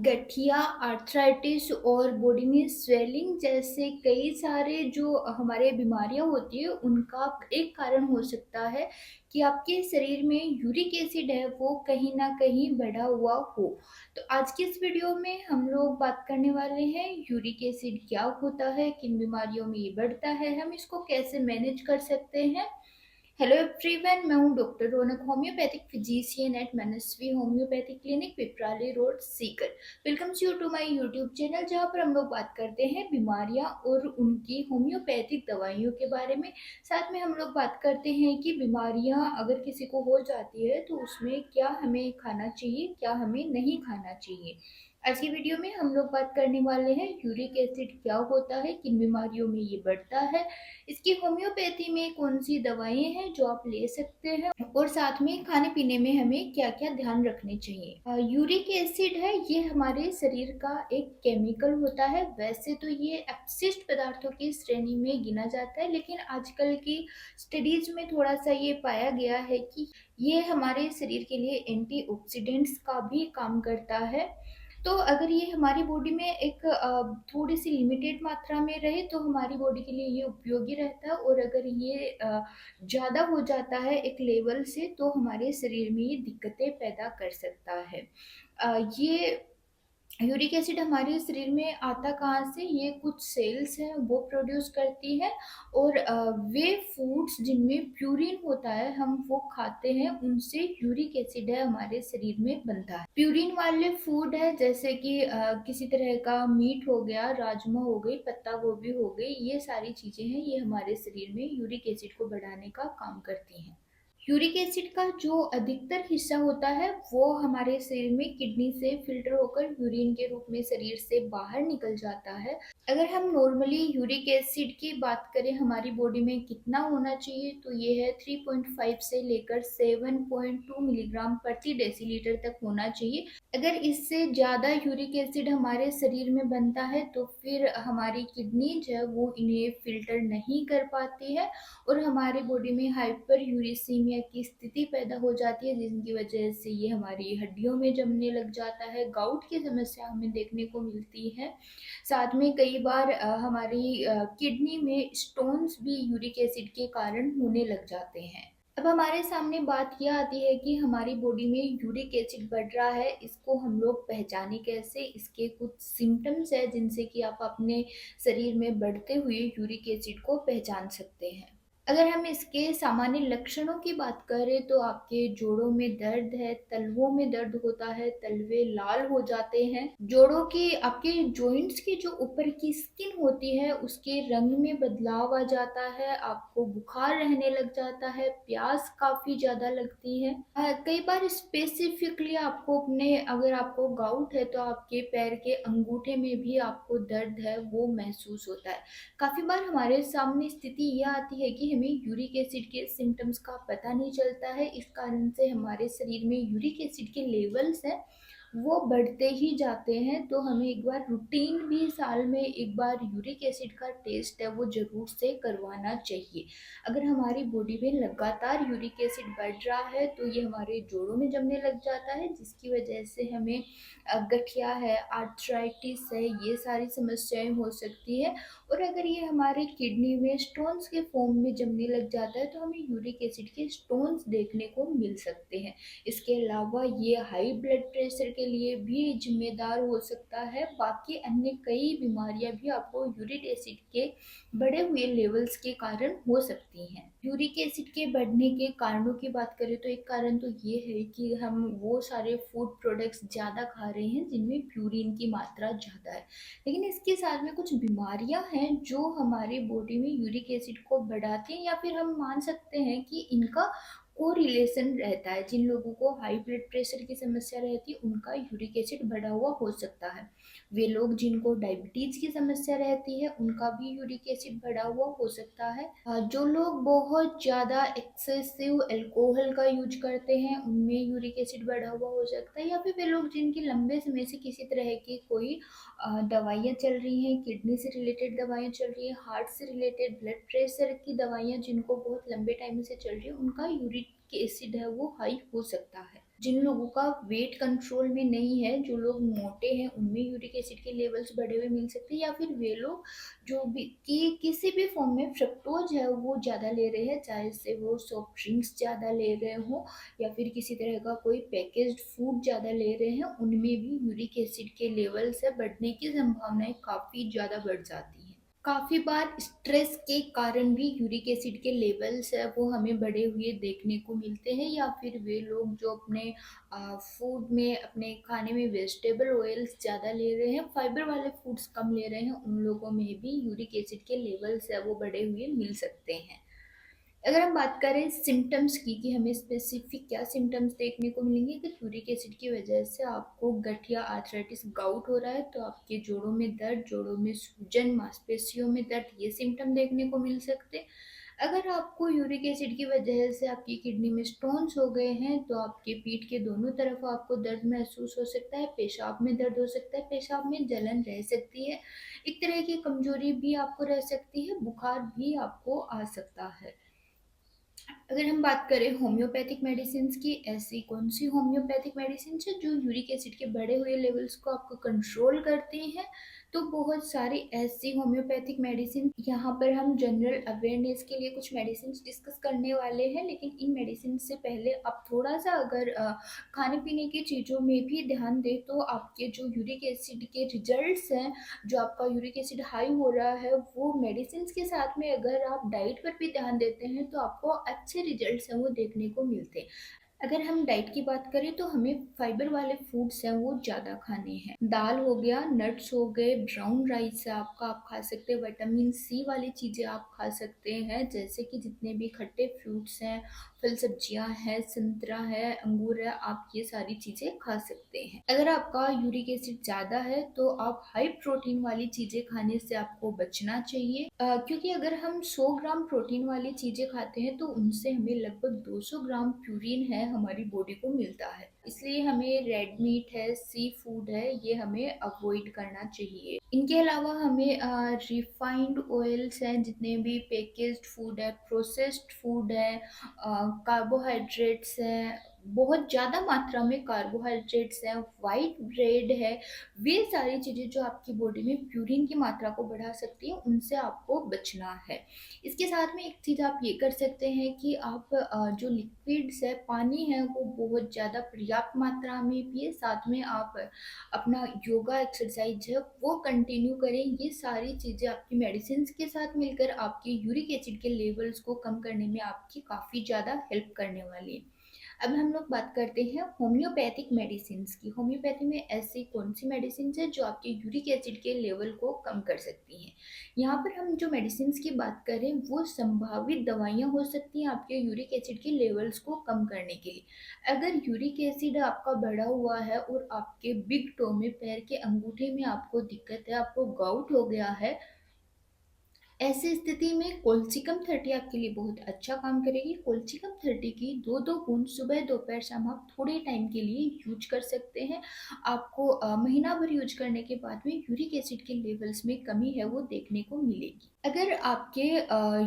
गठिया, आर्थराइटिस और बॉडी में स्वेलिंग जैसे कई सारे जो हमारे बीमारियां होती है उनका एक कारण हो सकता है कि आपके शरीर में यूरिक एसिड है वो कहीं ना कहीं बढ़ा हुआ हो। तो आज की इस वीडियो में हम लोग बात करने वाले हैं यूरिक एसिड क्या होता है, किन बीमारियों में ये बढ़ता है, हम इसको कैसे मैनेज कर सकते हैं। हेलो एवरीवन, मैं हूं doctor Raunak, homeopathic physician at Manasvi homeopathic clinic, Piprali road, Sikar. Welcome you to my YouTube channel, जहां पर हम लोग बात करते हैं बीमारियां और उनकी होम्योपैथिक दवाइयों के बारे में। साथ में हम लोग बात करते हैं कि बीमारियां अगर किसी को हो जाती है तो उसमें क्या हमें खाना चाहिए, क्या हमें नहीं खाना चाहिए। आज की वीडियो में हम लोग बात करने वाले हैं यूरिक एसिड क्या होता है, किन बीमारियों में ये बढ़ता है, इसकी होम्योपैथी में कौन सी दवाएं हैं जो आप ले सकते हैं, और साथ में खाने पीने में हमें क्या क्या ध्यान रखने चाहिए। यूरिक एसिड है, ये हमारे शरीर का एक केमिकल होता है। वैसे तो ये अपशिष्ट पदार्थों की श्रेणी में गिना जाता है, लेकिन आजकल की स्टडीज में थोड़ा सा ये पाया गया है कि ये हमारे शरीर के लिए एंटीऑक्सीडेंट्स का भी काम करता है। तो अगर ये हमारी बॉडी में एक थोड़ी सी लिमिटेड मात्रा में रहे तो हमारी बॉडी के लिए ये उपयोगी रहता है, और अगर ये ज़्यादा हो जाता है एक लेवल से तो हमारे शरीर में ये दिक्कतें पैदा कर सकता है। ये यूरिक एसिड हमारे शरीर में आता कहाँ से, ये कुछ सेल्स हैं वो प्रोड्यूस करती है, और वे फूड्स जिनमें प्यूरिन होता है हम वो खाते हैं, उनसे यूरिक एसिड है हमारे शरीर में बनता है। प्यूरिन वाले फूड है जैसे कि किसी तरह का मीट हो गया, राजमा हो गई, पत्ता गोभी हो गई, ये सारी चीजें हैं, ये हमारे शरीर में यूरिक एसिड को बढ़ाने का काम करती हैं। यूरिक एसिड का जो अधिकतर हिस्सा होता है वो हमारे शरीर में किडनी से फिल्टर होकर यूरिन के रूप में शरीर से बाहर निकल जाता है। अगर हम नॉर्मली यूरिक एसिड की बात करें हमारी बॉडी में कितना होना चाहिए, तो ये है 3.5 से लेकर 7.2 मिलीग्राम प्रति डेसीलीटर तक होना चाहिए। अगर इससे ज़्यादा यूरिक एसिड हमारे शरीर में बनता है तो फिर हमारी किडनी जो है वो इन्हें फिल्टर नहीं कर पाती है, और हमारे बॉडी में हाइपर यूरिसीमिया की स्थिति पैदा हो जाती है, जिसकी वजह से ये हमारी हड्डियों में जमने लग जाता है। गाउट की समस्या हमें देखने को मिलती है। साथ में कई बार हमारी किडनी में स्टोन्स भी यूरिक एसिड के कारण होने लग जाते हैं। अब हमारे सामने बात यह आती है कि हमारी बॉडी में यूरिक एसिड बढ़ रहा है, इसको हम लोग पहचाने कैसे। इसके कुछ सिम्टम्स है जिनसे कि आप अपने शरीर में बढ़ते हुए यूरिक एसिड को पहचान सकते हैं। अगर हम इसके सामान्य लक्षणों की बात करें तो आपके जोड़ों में दर्द है, तलवों में दर्द होता है, तलवे लाल हो जाते हैं, जोड़ों की आपके जॉइंट्स की जो ऊपर की स्किन होती है उसके रंग में बदलाव आ जाता है, आपको बुखार रहने लग जाता है, प्यास काफी ज्यादा लगती है। कई बार स्पेसिफिकली आपको अपने, अगर आपको गाउट है तो आपके पैर के अंगूठे में भी आपको दर्द है वो महसूस होता है। काफी बार हमारे सामने स्थिति यह आती है कि हमें यूरिक एसिड के सिम्टम्स का पता नहीं चलता है, इस कारण से हमारे शरीर में यूरिक एसिड के लेवल्स हैं वो बढ़ते ही जाते हैं। तो हमें एक बार रूटीन भी साल में एक बार यूरिक एसिड का टेस्ट है वो जरूर से करवाना चाहिए। अगर हमारी बॉडी में लगातार यूरिक एसिड बढ़ रहा है तो ये हमारे जोड़ों में जमने लग जाता है, जिसकी वजह से हमें गठिया है, आर्थराइटिस है, ये सारी समस्याएं हो सकती है। और अगर ये हमारे किडनी में स्टोन्स के फॉर्म में जमने लग जाता है तो हमें यूरिक एसिड के स्टोन्स देखने को मिल सकते हैं। इसके अलावा ये हाई ब्लड प्रेशर के लिए भी जिम्मेदार हो सकता है। बाकी अन्य कई बीमारियां भी आपको यूरिक एसिड के बढ़े हुए लेवल्स के कारण हो सकती हैं। यूरिक एसिड के बढ़ने के कारणों की बात करें तो एक कारण तो ये है कि हम वो सारे फूड प्रोडक्ट्स ज़्यादा खा रहे हैं जिनमें प्यूरिन की मात्रा ज़्यादा है, लेकिन इसके साथ में कुछ बीमारियां हैं जो हमारी बॉडी में यूरिक एसिड को बढ़ाती हैं, या फिर हम मान सकते हैं कि इनका को रिलेशन रहता है। जिन लोगों को हाई ब्लड प्रेशर की समस्या रहती है उनका यूरिक एसिड बढ़ा हुआ हो सकता है। वे लोग जिनको डायबिटीज की समस्या रहती है उनका भी यूरिक एसिड बढ़ा हुआ हो सकता है। जो लोग बहुत ज़्यादा एक्सेसिव अल्कोहल का यूज करते हैं उनमें यूरिक एसिड बढ़ा हुआ हो सकता है, या फिर वे लोग जिनकी लंबे समय से किसी तरह की कोई दवाइयाँ चल रही हैं, किडनी से रिलेटेड दवाइयाँ चल रही हैं, हार्ट से रिलेटेड, ब्लड प्रेशर की दवाइयाँ जिनको बहुत लंबे टाइम से चल रही है, उनका यूरिक एसिड है वो हाई हो सकता है। जिन लोगों का वेट कंट्रोल में नहीं है, जो लोग मोटे हैं, उनमें यूरिक एसिड के लेवल्स बढ़े हुए मिल सकते हैं, या फिर वे लोग जो भी कि किसी भी फॉर्म में फ्रक्टोज है वो ज़्यादा ले रहे हैं, चाहे से वो सॉफ्ट ड्रिंक्स ज़्यादा ले रहे हो या फिर किसी तरह का कोई पैकेज्ड फूड ज़्यादा ले रहे हैं, उनमें भी यूरिक एसिड के लेवल्स है बढ़ने की संभावनाएं काफ़ी ज़्यादा बढ़ जाती हैं। काफ़ी बार स्ट्रेस के कारण भी यूरिक एसिड के लेवल्स है वो हमें बढ़े हुए देखने को मिलते हैं, या फिर वे लोग जो अपने फूड में, अपने खाने में वेजिटेबल ऑयल्स ज़्यादा ले रहे हैं, फाइबर वाले फूड्स कम ले रहे हैं, उन लोगों में भी यूरिक एसिड के लेवल्स है वो बढ़े हुए मिल सकते हैं। अगर हम बात करें सिम्टम्स की कि हमें स्पेसिफिक क्या सिम्टम्स देखने को मिलेंगे, कि यूरिक एसिड की वजह से आपको गठ या आर्थराइटिस गाउट हो रहा है तो आपके जोड़ों में दर्द, जोड़ों में सूजन, मांसपेशियों में दर्द, ये सिम्टम देखने को मिल सकते हैं। अगर आपको यूरिक एसिड की वजह से आपकी किडनी में स्टोन्स हो गए हैं तो आपके पीठ के दोनों तरफ आपको दर्द महसूस हो सकता है, पेशाब में दर्द हो सकता है, पेशाब में जलन रह सकती है, एक तरह की कमजोरी भी आपको रह सकती है, बुखार भी आपको आ सकता है। अगर हम बात करें होम्योपैथिक मेडिसिन की, ऐसी कौन सी होम्योपैथिक मेडिसिन है जो यूरिक एसिड के बढ़े हुए लेवल्स को आपको कंट्रोल करते हैं, तो बहुत सारी ऐसी होम्योपैथिक मेडिसिन, यहाँ पर हम जनरल अवेयरनेस के लिए कुछ मेडिसिन डिस्कस करने वाले हैं, लेकिन इन मेडिसिन से पहले आप थोड़ा सा अगर खाने पीने की चीज़ों में भी ध्यान दें तो आपके जो यूरिक एसिड के रिजल्ट्स हैं, जो आपका यूरिक एसिड हाई हो रहा है, वो मेडिसिन के साथ में अगर आप डाइट पर भी ध्यान देते हैं तो आपको अच्छे रिजल्ट्स हैं वो देखने को मिलते हैं। अगर हम डाइट की बात करें तो हमें फाइबर वाले फूड्स हैं वो ज़्यादा खाने हैं। दाल हो गया, नट्स हो गए, ब्राउन राइस है आपका, आप खा सकते हैं। विटामिन सी वाली चीज़ें आप खा सकते हैं, जैसे कि जितने भी खट्टे फ्रूट्स हैं, फल सब्जियां हैं, संतरा है, अंगूर है, आप ये सारी चीज़ें खा सकते हैं। अगर आपका यूरिक एसिड ज़्यादा है तो आप हाई प्रोटीन वाली चीज़ें खाने से आपको बचना चाहिए, क्योंकि अगर हम 100 ग्राम प्रोटीन वाली चीज़ें खाते हैं तो उनसे हमें लगभग 200 ग्राम प्यूरिन है हमारी बॉडी को मिलता है, इसलिए हमें रेड मीट है, सी फूड है, ये हमें अवॉइड करना चाहिए। इनके अलावा हमें रिफाइंड ऑयल्स हैं, जितने भी पैकेज्ड फूड है, प्रोसेस्ड फूड है, कार्बोहाइड्रेट्स हैं, बहुत ज़्यादा मात्रा में कार्बोहाइड्रेट्स हैं, वाइट ब्रेड है, वे सारी चीज़ें जो आपकी बॉडी में प्यूरिन की मात्रा को बढ़ा सकती हैं, उनसे आपको बचना है। इसके साथ में एक चीज़ आप ये कर सकते हैं कि आप जो लिक्विड्स है, पानी है, वो बहुत ज़्यादा पर्याप्त मात्रा में पिए, साथ में आप अपना योगा एक्सरसाइज है वो कंटिन्यू करें। ये सारी चीज़ें आपकी मेडिसिन के साथ मिलकर आपके यूरिक एसिड के लेवल्स को कम करने में आपकी काफ़ी ज़्यादा हेल्प करने वाली है। अब हम लोग बात करते हैं होम्योपैथिक मेडिसिन की। होम्योपैथी में ऐसी कौन सी मेडिसिन है जो आपके यूरिक एसिड के लेवल को कम कर सकती हैं। यहाँ पर हम जो मेडिसिन की बात करें वो संभावित दवाइयाँ हो सकती हैं आपके यूरिक एसिड के लेवल्स को कम करने के लिए। अगर यूरिक एसिड आपका बढ़ा हुआ है और आपके बिग टो में, पैर के अंगूठे में आपको दिक्कत है, आपको गाउट हो गया है, ऐसी स्थिति में कोल्चिकम 30 आपके लिए बहुत अच्छा काम करेगी। कोल्चिकम 30 की दो दो बूंद सुबह दोपहर शाम आप थोड़े टाइम के लिए यूज कर सकते हैं। आपको महीना भर यूज करने के बाद में यूरिक एसिड के लेवल्स में कमी है वो देखने को मिलेगी। अगर आपके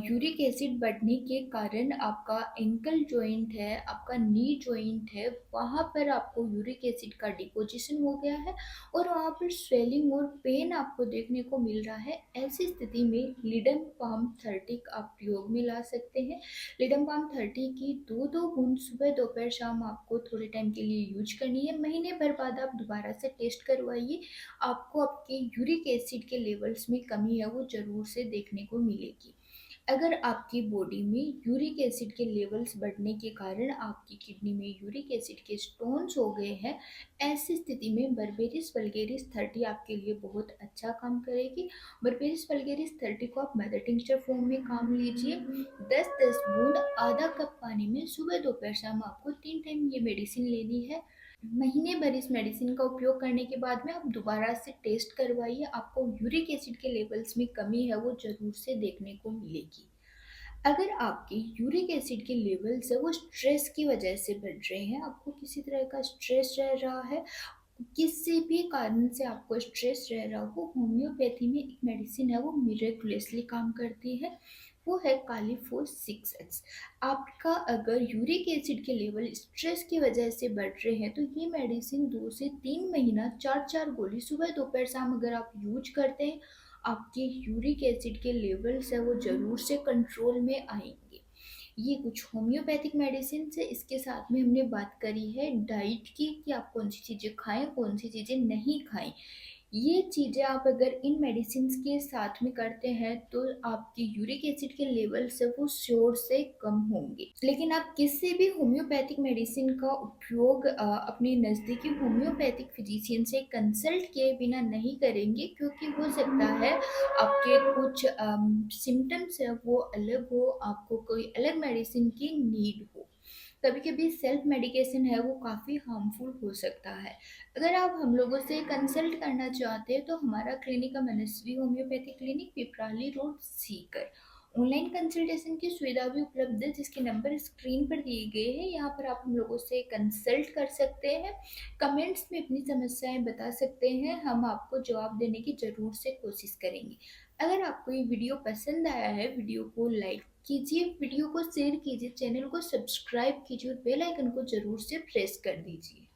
यूरिक एसिड बढ़ने के कारण आपका एंकल जॉइंट है, आपका नी जॉइंट है, वहाँ पर आपको यूरिक एसिड का डिपोजिशन हो गया है और वहाँ पर स्वेलिंग और पेन आपको देखने को मिल रहा है, ऐसी स्थिति में लिडम पाम 30 आप प्रयोग में ला सकते हैं। लिडम पाम 30 की दो दो बूंद सुबह दोपहर शाम आपको थोड़े टाइम के लिए यूज करनी है। महीने भर बाद आप दोबारा से टेस्ट करवाइए, आपको आपके यूरिक एसिड के लेवल्स में कमी है वो जरूर से देखने को मिलेगी। अगर आपकी बॉडी में यूरिक एसिड के लेवल्स बढ़ने के कारण आपकी किडनी में यूरिक एसिड के स्टोन्स हो गए हैं, ऐसी स्थिति में बर्बेरिस वल्गेरिस 30 आपके लिए बहुत अच्छा काम करेगी। बर्बेरिस वल्गेरिस 30 को आप मैदर टिंचर फॉर्म में काम लीजिए। 10-10 बूंद आधा कप पानी में सुबह दोपहर शाम आपको 3 टाइम ये मेडिसिन लेनी है। महीने भर इस मेडिसिन का उपयोग करने के बाद में आप दोबारा से टेस्ट करवाइए, आपको यूरिक एसिड के लेवल्स में कमी है वो जरूर से देखने को मिलेगी। अगर आपके यूरिक एसिड के लेवल्स है वो स्ट्रेस की वजह से बढ़ रहे हैं, आपको किसी तरह का स्ट्रेस रह रहा है, किसी भी कारण से आपको स्ट्रेस रह रहा हो, होम्योपैथी में एक मेडिसिन है वो मिरेकुलसली काम करती है। वो है कालीफोर 6X। आपका अगर यूरिक एसिड के लेवल स्ट्रेस की वजह से बढ़ रहे हैं तो ये मेडिसिन 2 से 3 महीना 4-4 गोली सुबह दोपहर शाम अगर आप यूज करते हैं, आपके यूरिक एसिड के लेवल्स है वो ज़रूर से कंट्रोल में आएंगे। ये कुछ होम्योपैथिक मेडिसिन है। इसके साथ में हमने बात करी है डाइट की कि आप कौन सी चीज़ें खाएं कौन सी चीज़ें नहीं खाएं। ये चीज़ें आप अगर इन मेडिसिन के साथ में करते हैं तो आपके यूरिक एसिड के लेवल्स है वो श्योर से कम होंगे। लेकिन आप किसी भी होम्योपैथिक मेडिसिन का उपयोग अपने नज़दीकी होम्योपैथिक फिजिशियन से कंसल्ट किए बिना नहीं करेंगे, क्योंकि हो सकता है आपके कुछ सिम्टम्स है वो अलग हो, आपको कोई अलग मेडिसिन की नीड हो। कभी कभी सेल्फ मेडिकेशन है वो काफ़ी हार्मफुल हो सकता है। अगर आप हम लोगों से कंसल्ट करना चाहते हैं तो हमारा क्लिनिक है Manasvi homeopathic clinic, Piprali road, Sikar. Online consultation की सुविधा भी उपलब्ध है जिसके नंबर स्क्रीन पर दिए गए हैं। यहाँ पर आप हम लोगों से कंसल्ट कर सकते हैं, कमेंट्स में अपनी समस्याएं बता सकते हैं, हम आपको जवाब देने की ज़रूर से कोशिश करेंगे। अगर आपको ये वीडियो पसंद आया है, वीडियो को लाइक कीजिए, वीडियो को शेयर कीजिए, चैनल को सब्सक्राइब कीजिए और बेल आइकन को ज़रूर से प्रेस कर दीजिए।